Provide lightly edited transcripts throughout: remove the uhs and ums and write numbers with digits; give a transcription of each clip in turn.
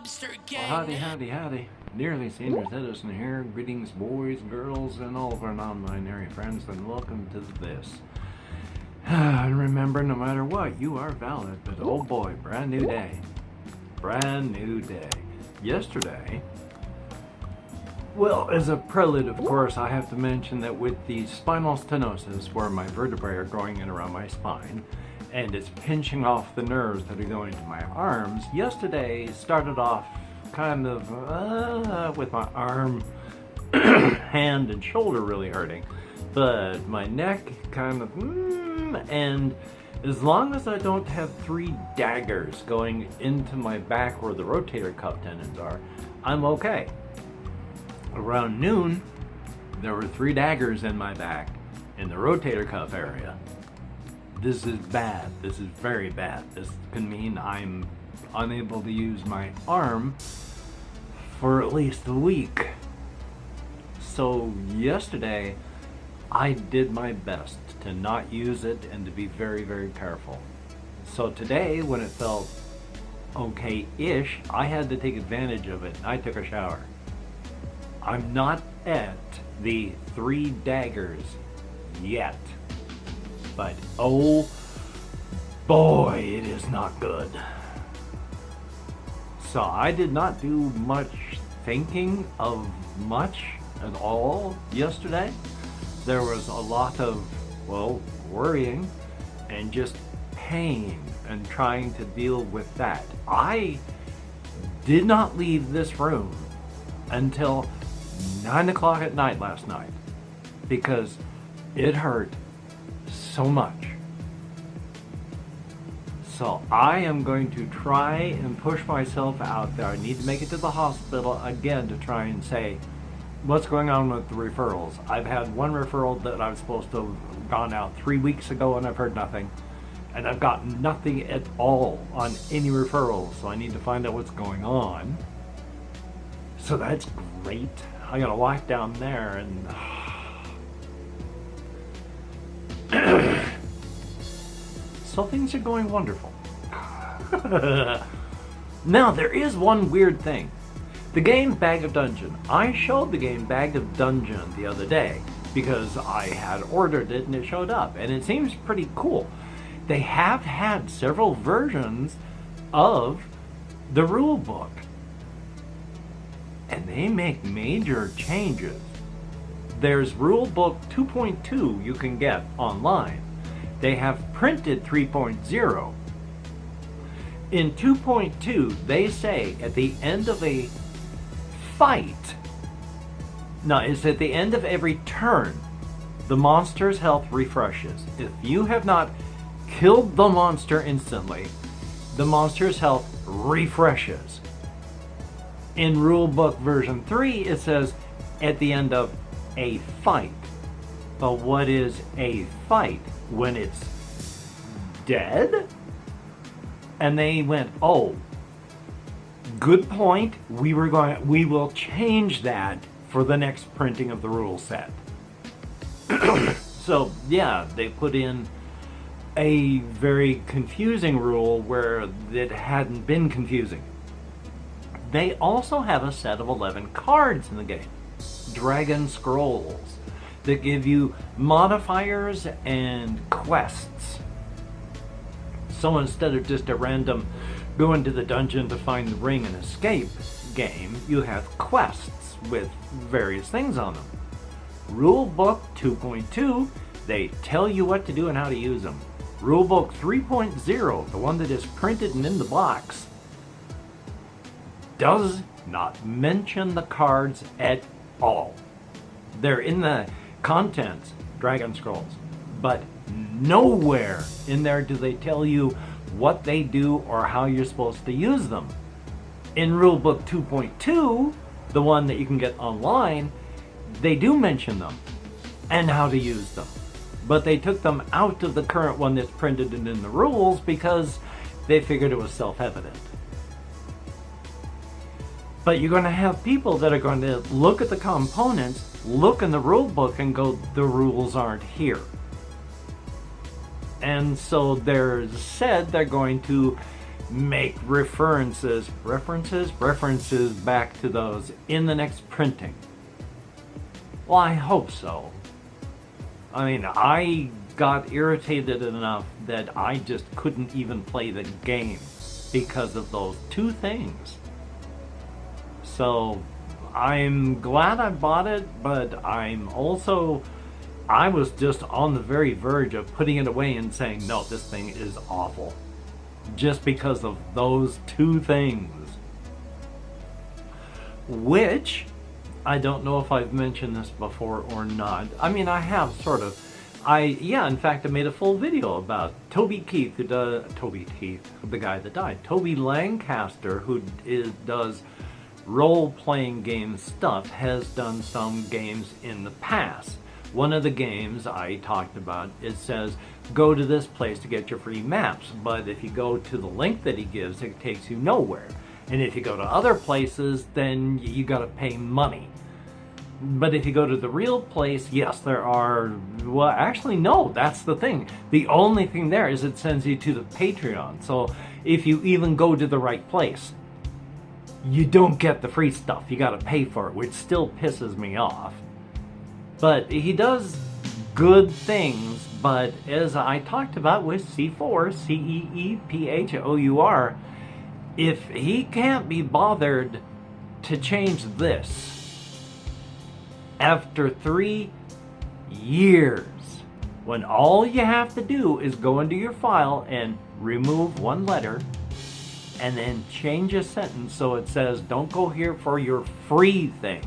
lobster gang. Well, howdy, howdy, howdy. Dearly senior citizen here. Greetings, boys, girls, and all of our non-binary friends, and welcome to this. And remember, no matter what, you are valid, but oh boy, brand new day. Brand new day. Yesterday, well, as a prelude, of course, I have to mention that with the spinal stenosis, where my vertebrae are growing in around my spine, and it's pinching off the nerves that are going to my arms, yesterday started off kind of with my arm, hand, and shoulder really hurting, but my neck kind of, and as long as I don't have 3 daggers going into my back where the rotator cuff tendons are, I'm okay. Around noon, there were 3 daggers in my back in the rotator cuff area. This is bad. This is very bad. This can mean I'm unable to use my arm for at least a week. So yesterday, I did my best to not use it and to be very, very careful. So today, when it felt okay-ish, I had to take advantage of it. I took a shower. I'm not at the 3 daggers yet, but oh boy, it is not good. So I did not do much thinking of much at all yesterday. There was a lot of, well, worrying and just pain and trying to deal with that. I did not leave this room until 9 o'clock at night last night because it hurt so much. So I am going to try and push myself out there. I need to make it to the hospital again to try and say what's going on with the referrals. I've had one referral that I was supposed to have gone out 3 weeks ago and I've heard nothing. And I've got nothing at all on any referrals, so I need to find out what's going on. So that's great. I gotta walk down there and so things are going wonderful. Now there is one weird thing. The game Bag of Dungeon. I showed the game Bag of Dungeon the other day because I had ordered it and it showed up and it seems pretty cool. They have had several versions of the rule book and they make major changes. There's Rulebook 2.2 you can get online. They have printed 3.0. In 2.2, they say at the end of a fight, no, it's at the end of every turn, the monster's health refreshes. If you have not killed the monster instantly, the monster's health refreshes. In Rulebook version 3, it says at the end of a fight. But what is a fight? When it's dead? And they went, oh, good point. We will change that for the next printing of the rule set. So yeah, they put in a very confusing rule where it hadn't been confusing. They also have a set of 11 cards in the game. Dragon Scrolls that give you modifiers and quests. So instead of just a random go into the dungeon to find the ring and escape game, you have quests with various things on them. Rulebook 2.2, they tell you what to do and how to use them. Rulebook 3.0, the one that is printed and in the box, does not mention the cards at all. They're in the contents, Dragon Scrolls, but nowhere in there do they tell you what they do or how you're supposed to use them. In Rulebook 2.2, the one that you can get online, they do mention them and how to use them. But they took them out of the current one that's printed and in the rules because they figured it was self-evident. But you're going to have people that are going to look at the components, look in the rule book and go, the rules aren't here. And so they're going to make references back to those in the next printing. Well, I hope so. I mean, I got irritated enough that I just couldn't even play the game because of those two things. So I'm glad I bought it, but I was just on the very verge of putting it away and saying, no, this thing is awful. Just because of those two things. Which, I don't know if I've mentioned this before or not. I mean, I have sort of. In fact, I made a full video about Toby Keith, the guy that died. Toby Lancaster, who does role-playing game stuff, has done some games in the past. One of the games I talked about, it says, go to this place to get your free maps, but if you go to the link that he gives, it takes you nowhere. And if you go to other places, then you gotta pay money. But if you go to the real place, yes, there are, well, actually, no, that's the thing. The only thing there is it sends you to the Patreon. So if you even go to the right place, you don't get the free stuff. You gotta pay for it, which still pisses me off. But he does good things, but as I talked about with C4, CEEPHOUR, if he can't be bothered to change this after 3 years, when all you have to do is go into your file and remove one letter and then change a sentence so it says, don't go here for your free things.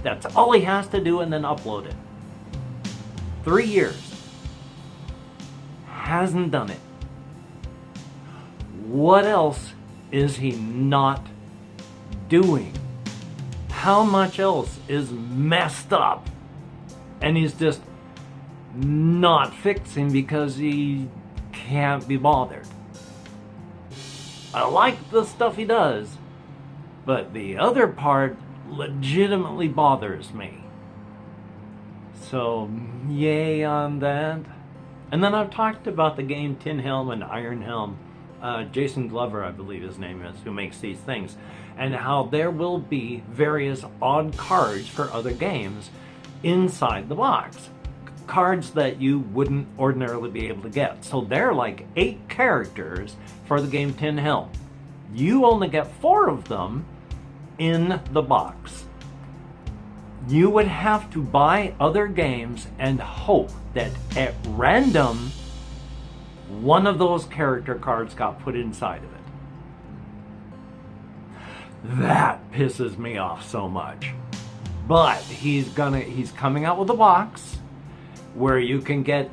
That's all he has to do, and then upload it. 3 years. Hasn't done it. What else is he not doing? How much else is messed up and he's just not fixing because he can't be bothered? I like the stuff he does, but the other part legitimately bothers me. So, yay on that. And then I've talked about the game Tin Helm and Iron Helm. Jason Glover, I believe his name is, who makes these things, and how there will be various odd cards for other games inside the box. Cards that you wouldn't ordinarily be able to get. So they're like 8 characters for the game Tin Helm. You only get 4 of them in the box. You would have to buy other games and hope that at random one of those character cards got put inside of it. That pisses me off so much. But he's coming out with a box where you can get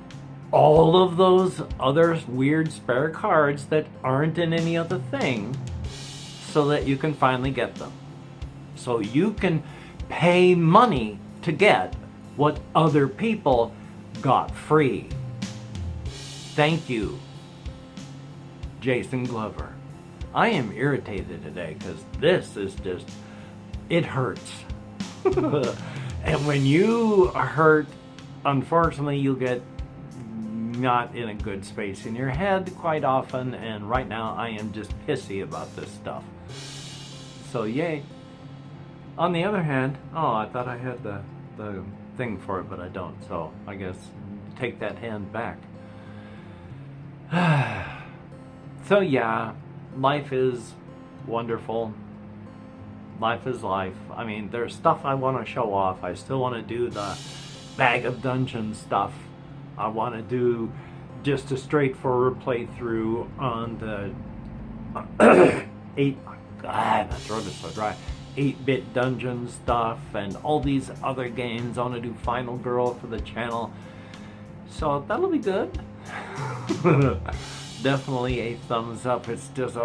all of those other weird spare cards that aren't in any other thing, so that you can finally get them. So you can pay money to get what other people got free. Thank you, Jason Glover. I am irritated today because this is just, it hurts. And when you hurt, unfortunately, you get not in a good space in your head quite often, and right now I am just pissy about this stuff. So yay. On the other hand, I thought I had the thing for it, but I don't, so I guess take that hand back. So yeah, life is wonderful. Life is life. I mean, there's stuff I want to show off. I still want to do the Bag of Dungeons stuff. I want to do just a straightforward playthrough on the 8-bit dungeon stuff and all these other games. I want to do Final Girl for the channel. So that'll be good. Definitely a thumbs up. It's just,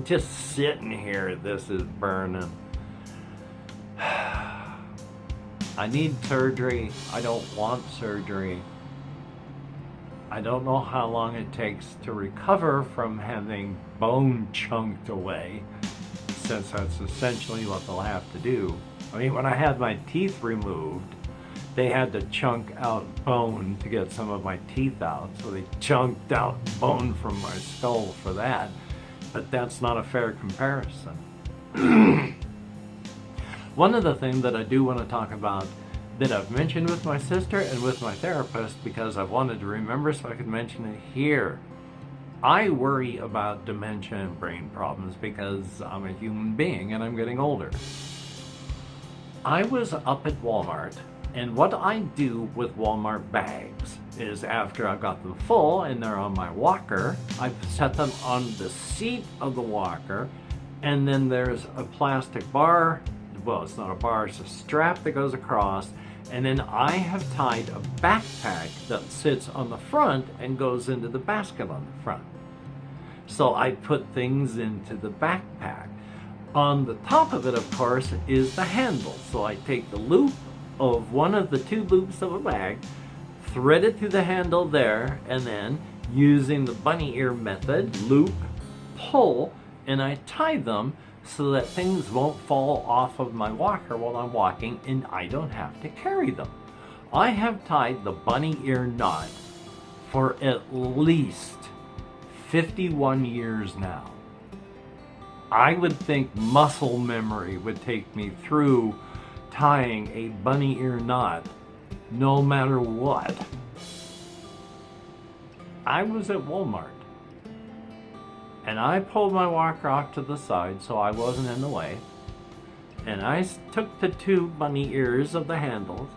just sitting here, this is burning. I need surgery. I don't want surgery. I don't know how long it takes to recover from having bone chunked away, since that's essentially what they'll have to do. I mean, when I had my teeth removed, they had to chunk out bone to get some of my teeth out, so they chunked out bone from my skull for that. But that's not a fair comparison. One of the things that I do want to talk about that I've mentioned with my sister and with my therapist, because I've wanted to remember so I could mention it here. I worry about dementia and brain problems because I'm a human being and I'm getting older. I was up at Walmart, and what I do with Walmart bags is after I've got them full and they're on my walker, I set them on the seat of the walker, and then there's a plastic bar. Well, it's not a bar, it's a strap that goes across, and then I have tied a backpack that sits on the front and goes into the basket on the front. So I put things into the backpack. On the top of it, of course, is the handle. So I take the loop of one of the two loops of a bag, thread it through the handle there, and then using the bunny ear method, loop, pull, and I tie them so that things won't fall off of my walker while I'm walking and I don't have to carry them. I have tied the bunny ear knot for at least 51 years now. I would think muscle memory would take me through tying a bunny ear knot no matter what. I was at Walmart and I pulled my walker off to the side so I wasn't in the way, and I took the two bunny ears of the handles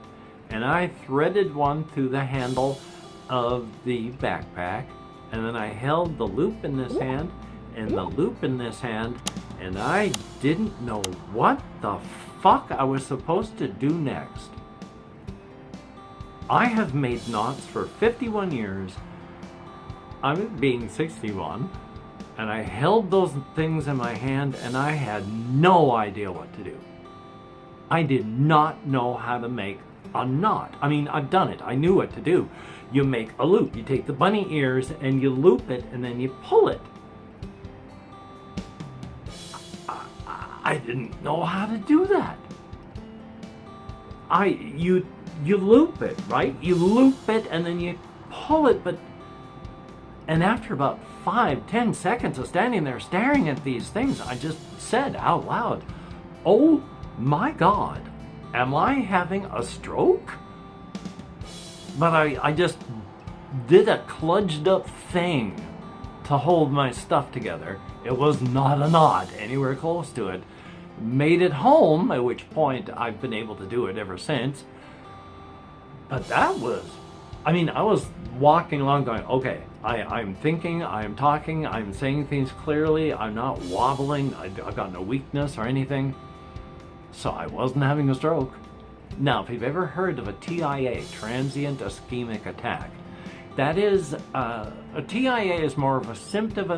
and I threaded one through the handle of the backpack, and then I held the loop in this hand and the loop in this hand, and I didn't know what the fuck I was supposed to do next. I have made knots for 51 years. I'm being 61, and I held those things in my hand and I had no idea what to do. I did not know how to make a knot. I mean, I've done it. I knew what to do. You make a loop. You take the bunny ears and you loop it and then you pull it. I didn't know how to do that. You loop it, right? You loop it and then you pull it, and after about 5-10 seconds of standing there staring at these things, I just said out loud, "Oh my God, am I having a stroke?" But I just did a kludged up thing to hold my stuff together. It was not a knot anywhere close to it. Made it home, at which point I've been able to do it ever since. But that was, I was walking along going, okay, I'm thinking, I'm talking, I'm saying things clearly, I'm not wobbling, I've got no weakness or anything. So I wasn't having a stroke. Now, if you've ever heard of a TIA, transient ischemic attack, that is, a TIA is more of a symptom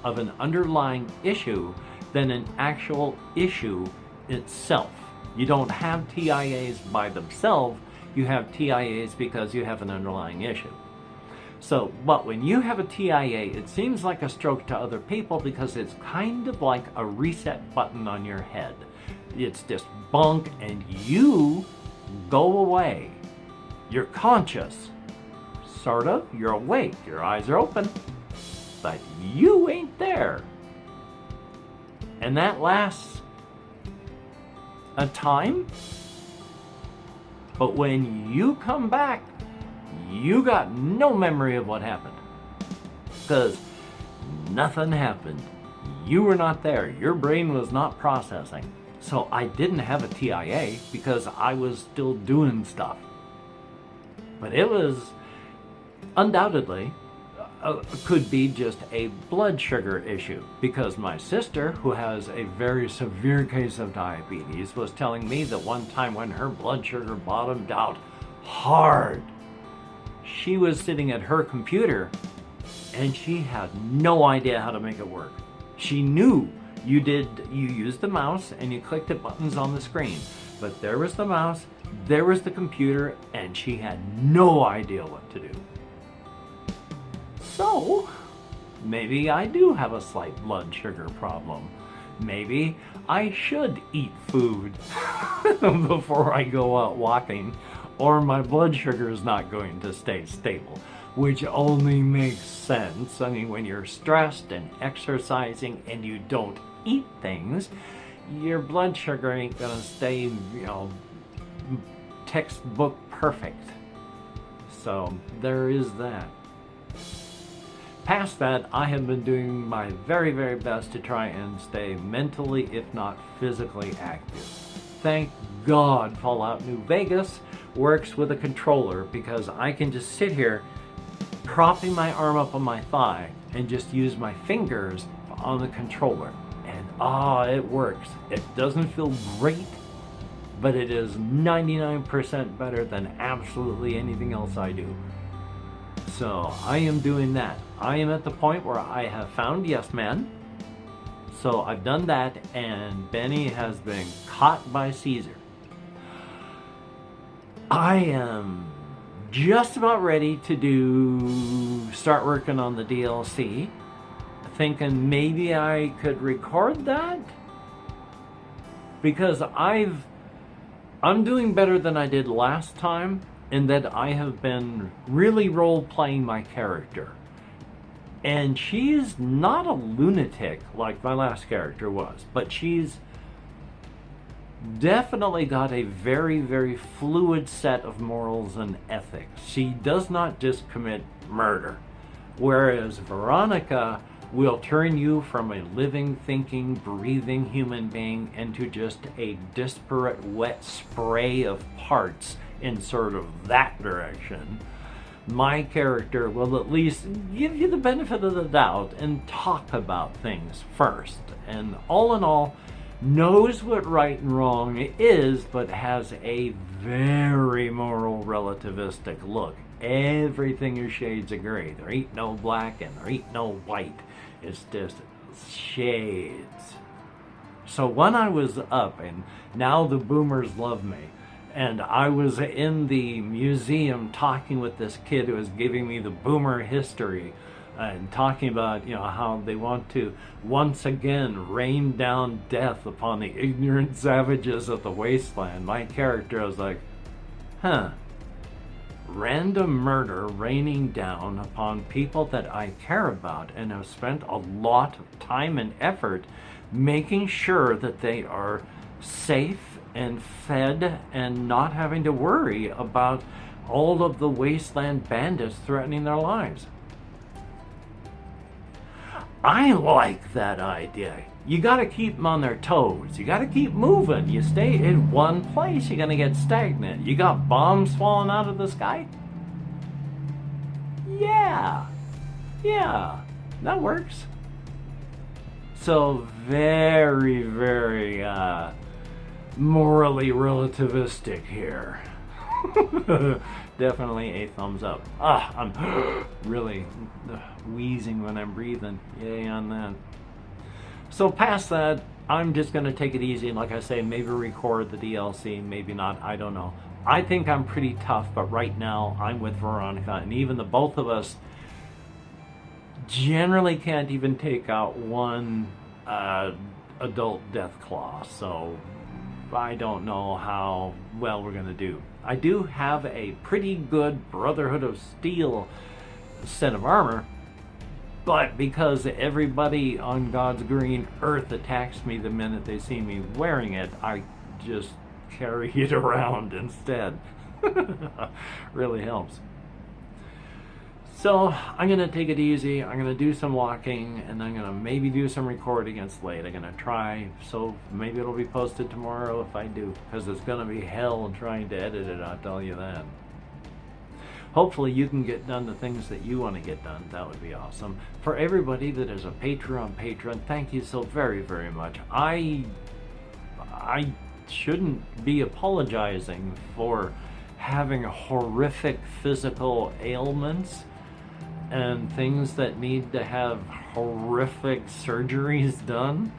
of an underlying issue than an actual issue itself. You don't have TIAs by themselves, you have TIAs because you have an underlying issue. So, but when you have a TIA, it seems like a stroke to other people because it's kind of like a reset button on your head. It's just bonk and you go away. You're conscious, sort of, you're awake, your eyes are open, but you ain't there. And that lasts a time, but when you come back, you got no memory of what happened. Because nothing happened. You were not there. Your brain was not processing. So I didn't have a TIA because I was still doing stuff. But it was undoubtedly could be just a blood sugar issue, because my sister, who has a very severe case of diabetes, was telling me that one time when her blood sugar bottomed out hard, she was sitting at her computer and she had no idea how to make it work. She knew you used the mouse and you clicked the buttons on the screen, but there was the mouse, there was the computer, and she had no idea what to do. So maybe I do have a slight blood sugar problem. maybe I should eat food before I go out walking, or my blood sugar is not going to stay stable, which only makes sense. I mean, when you're stressed and exercising and you don't eat things, your blood sugar ain't gonna stay, textbook perfect. So there is that. Past that, I have been doing my very, very best to try and stay mentally, if not physically, active. Thank God Fallout New Vegas works with a controller, because I can just sit here propping my arm up on my thigh and just use my fingers on the controller. And it works. It doesn't feel great, but it is 99% better than absolutely anything else I do. So I am doing that. I am at the point where I have found Yes Man. So I've done that, and Benny has been caught by Caesar. I am just about ready to start working on the DLC. Thinking maybe I could record that, because I'm doing better than I did last time, in that I have been really role-playing my character. And she's not a lunatic like my last character was, but she's definitely got a very, very fluid set of morals and ethics. She does not just commit murder, whereas Veronica will turn you from a living, thinking, breathing human being into just a disparate, wet spray of parts in sort of that direction. My character will at least give you the benefit of the doubt and talk about things first. And all in all, knows what right and wrong is, but has a very moral relativistic look. Everything is shades of gray. There ain't no black and there ain't no white. It's just shades. So when I was up, and now the boomers love me, and I was in the museum talking with this kid who was giving me the boomer history and talking about, how they want to once again rain down death upon the ignorant savages of the wasteland. My character was like, random murder raining down upon people that I care about and have spent a lot of time and effort making sure that they are safe and fed and not having to worry about all of the wasteland bandits threatening their lives. I like that idea. You got to keep them on their toes. You got to keep moving. You stay in one place, you're going to get stagnant. You got bombs falling out of the sky? Yeah, that works. So very, very morally relativistic here. Definitely a thumbs up. I'm really wheezing when I'm breathing. Yay on that. So past that, I'm just going to take it easy, and like I say, maybe record the DLC, maybe not, I don't know. I think I'm pretty tough, but right now I'm with Veronica, and even the both of us generally can't even take out one adult death claw, so I don't know how well we're going to do. I do have a pretty good Brotherhood of Steel set of armor, but because everybody on God's green earth attacks me the minute they see me wearing it, I just carry it around instead. Really helps. So I'm going to take it easy. I'm going to do some walking, and I'm going to maybe do some recording. It's late. I'm going to try, so maybe it'll be posted tomorrow if I do, because it's going to be hell trying to edit it, I'll tell you that. Hopefully you can get done the things that you want to get done. That would be awesome. For everybody that is a Patreon patron, thank you so very, very much. I shouldn't be apologizing for having horrific physical ailments and things that need to have horrific surgeries done,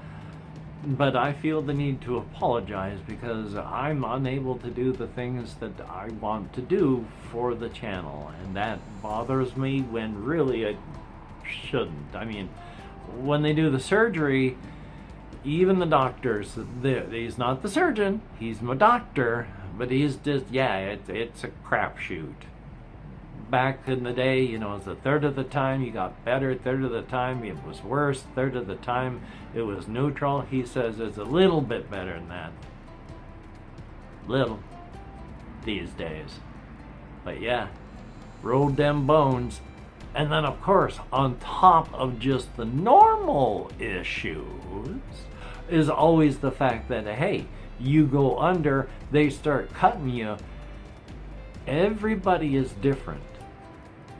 but I feel the need to apologize because I'm unable to do the things that I want to do for the channel, and that bothers me when really it shouldn't. I mean, when they do the surgery, Even the doctors, he's not the surgeon, he's my doctor, but he's just, yeah, it's a crapshoot. Back in the day, you know, it was a third of the time you got better, third of the time it was worse, third of the time it was neutral. He says it's a little bit better than that. Little. These days. But yeah, rolled them bones. And then of course, on top of just the normal issues, is always the fact that, hey, you go under, they start cutting you. Everybody is different.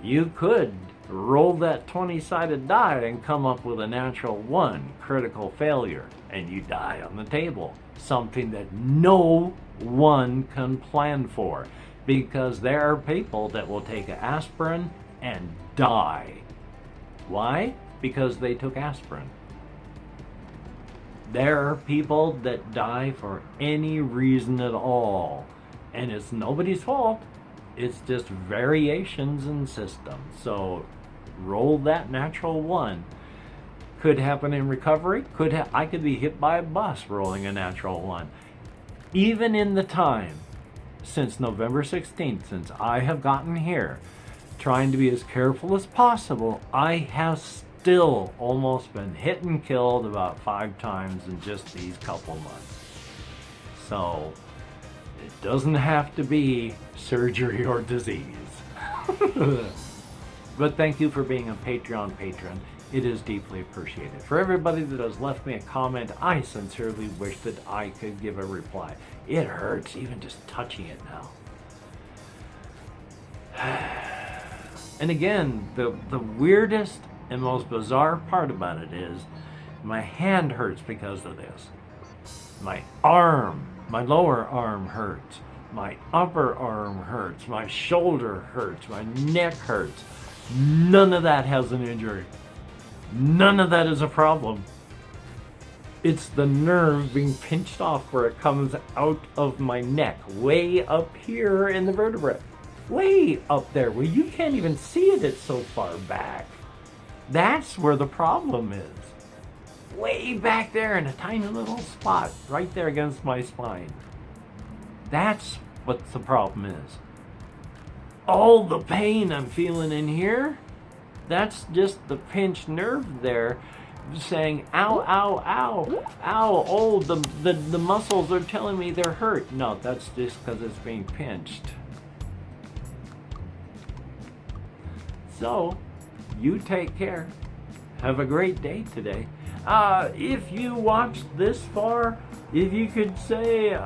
You could roll that 20-sided die and come up with a natural 1, critical failure, and you die on the table. Something that no one can plan for, because there are people that will take aspirin and die. Why? Because they took aspirin. There are people that die for any reason at all, and it's nobody's fault. It's just variations in systems. So roll that natural 1. Could happen in recovery. I could be hit by a bus rolling a natural 1. Even in the time since November 16th, since I have gotten here, trying to be as careful as possible, I have still almost been hit and killed about 5 times in just these couple months. So it doesn't have to be surgery or disease. But thank you for being a Patreon patron. It is deeply appreciated. For everybody that has left me a comment, I sincerely wish that I could give a reply. It hurts even just touching it now. And again, the weirdest and most bizarre part about it is my hand hurts because of this. My arm, my lower arm hurts. My upper arm hurts. My shoulder hurts. My neck hurts. None of that has an injury. None of that is a problem. It's the nerve being pinched off where it comes out of my neck, way up here in the vertebrae. Way up there where you can't even see it, it's so far back. That's where the problem is. Way back there in a tiny little spot, right there against my spine. That's what the problem is. All the pain I'm feeling in here, that's just the pinched nerve there saying, ow, ow, ow, ow, oh, the muscles are telling me they're hurt. No, that's just because it's being pinched. So, you take care. Have a great day today. If you watched this far, if you could say,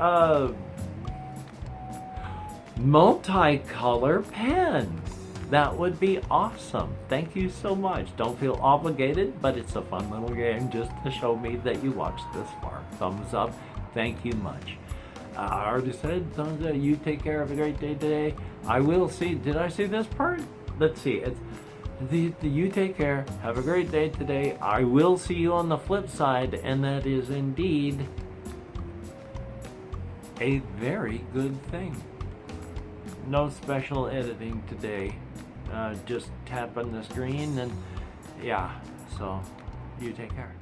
multicolor pen, that would be awesome. Thank you so much. Don't feel obligated, but it's a fun little game just to show me that you watched this far. Thumbs up. Thank you much. I already said, thumbs up. You take care. Have a great day today. I will see. Did I see this part? Let's see. It's the you take care. Have a great day today. I will see you on the flip side, and that is indeed a very good thing. No special editing today. Just tapping the screen and yeah, so you take care.